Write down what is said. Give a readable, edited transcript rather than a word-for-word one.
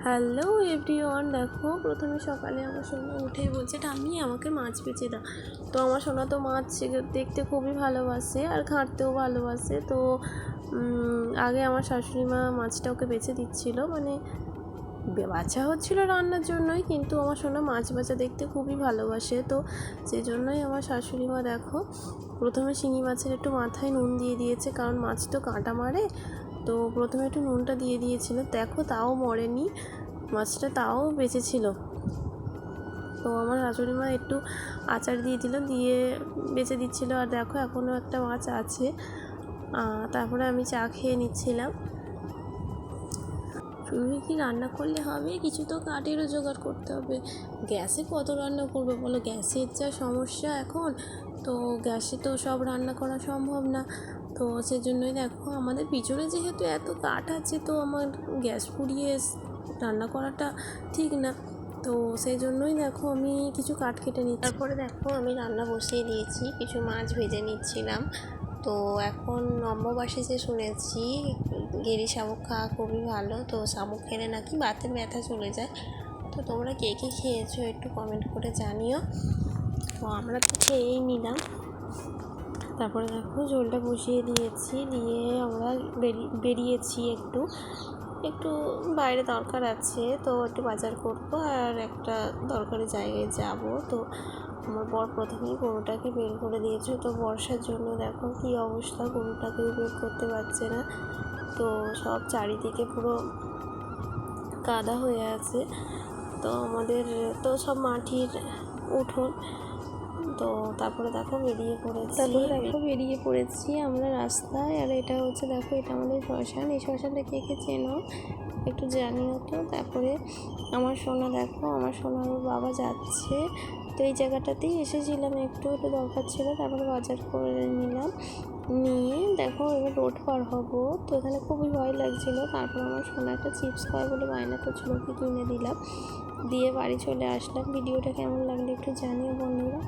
Hello everyone, দেখো প্রথমে সকালে আমার সোনা উঠে বলছে ঠাম্মি আমাকে মাছ বেচে দাও। তো আমার সোনা তো মাছ দেখতে খুবই ভালোবাসে আর ঘাঁটতেও ভালোবাসে। তো আগে আমার শাশুড়ি মা মাছটা ওকে বেছে দিচ্ছিল, মানে বাছা হচ্ছিল রান্নার জন্যই, কিন্তু আমার সোনা মাছ বাছা দেখতে খুবই ভালোবাসে। তো সেই জন্যই আমার শাশুড়ি মা দেখো প্রথমে শিঙি মাছের একটু মাথায় নুন দিয়ে দিয়েছে, কারণ মাছ তো কাঁটা মারে। তো প্রথমে একটু নুনটা দিয়ে দিয়েছিল, দেখো তাও মরেনি মাছটা, তাও বেঁচেছিল। তো আমার শাশুড়ি মা একটু আচার দিয়ে দিল, দিয়ে বেঁচে দিচ্ছিলো। আর দেখো এখনও একটা মাছ আছে। তারপরে আমি চা খেয়ে নিচ্ছিলাম। শুধু কি রান্না করলে হবে, কিছু তো কাঠেরও জোগাড় করতে হবে। গ্যাসে কত রান্না করবে বলো, গ্যাসের যা সমস্যা এখন, তো গ্যাসে তো সব রান্না করা সম্ভব না। তো সেজন্যই দেখো আমাদের পিছনে যেহেতু এত কাঠ আছে, তো আমার গ্যাস পুড়িয়ে রান্না করাটা ঠিক না। তো সেই জন্যই দেখো আমি কিছু কাঠ কেটে নিচ্ছি। তারপরে দেখো আমি রান্না বসিয়ে দিয়েছি, কিছু মাছ ভেজে নিচ্ছিলাম। তো এখন অম্বুবাসীতে শুনেছি গেরি শামুক খাওয়া খুবই ভালো। তো শামুক খেলে নাকি বাতের ব্যথা চলে যায়। তো তোমরা কে কে খেয়েছো একটু কমেন্ট করে জানিও। তো আমরা তো খেয়েই নিলাম। তারপরে দেখো ঝোলটা বসিয়ে দিয়েছি, দিয়ে আমরা বেরিয়েছি একটু বাইরে দরকার আছে, তো একটু বাজার করবো আর একটা দরকারি জায়গায় যাব। তো আমার বর প্রথমেই গরুটাকে বের করে দিয়েছে। তো বর্ষার জন্য দেখো কী অবস্থা, গরুটাকেও বের করতে পারছে না। তো সব চারিদিকে পুরো কাদা হয়ে আছে। তো আমাদের তো সব মাটির উঠোন। তো তারপরে দেখো বেরিয়ে পড়েছি আমরা রাস্তায়। আর এটা হচ্ছে দেখো, এটা আমাদের শ্মশান। এই শ্মশানটা কে কে চেনো একটু জানিও তো। তারপরে আমার সোনা দেখো, আমার সোনার বাবা যাচ্ছে। তো এই জায়গাটাতেই এসেছিলাম, একটু দরকার ছিল, তারপরে বাজার করে নিলাম। নিয়ে দেখো এবার রোড পার হবো। তো এখানে খুবই ভয় লাগছিল। তারপর আমার সোনা একটা চিপস খায় বলে বায়না করছিল, ওকে কিনে দিলাম, দিয়ে বাড়ি চলে আসলাম। ভিডিওটা কেমন লাগলো একটু জানিও বন্ধুরা।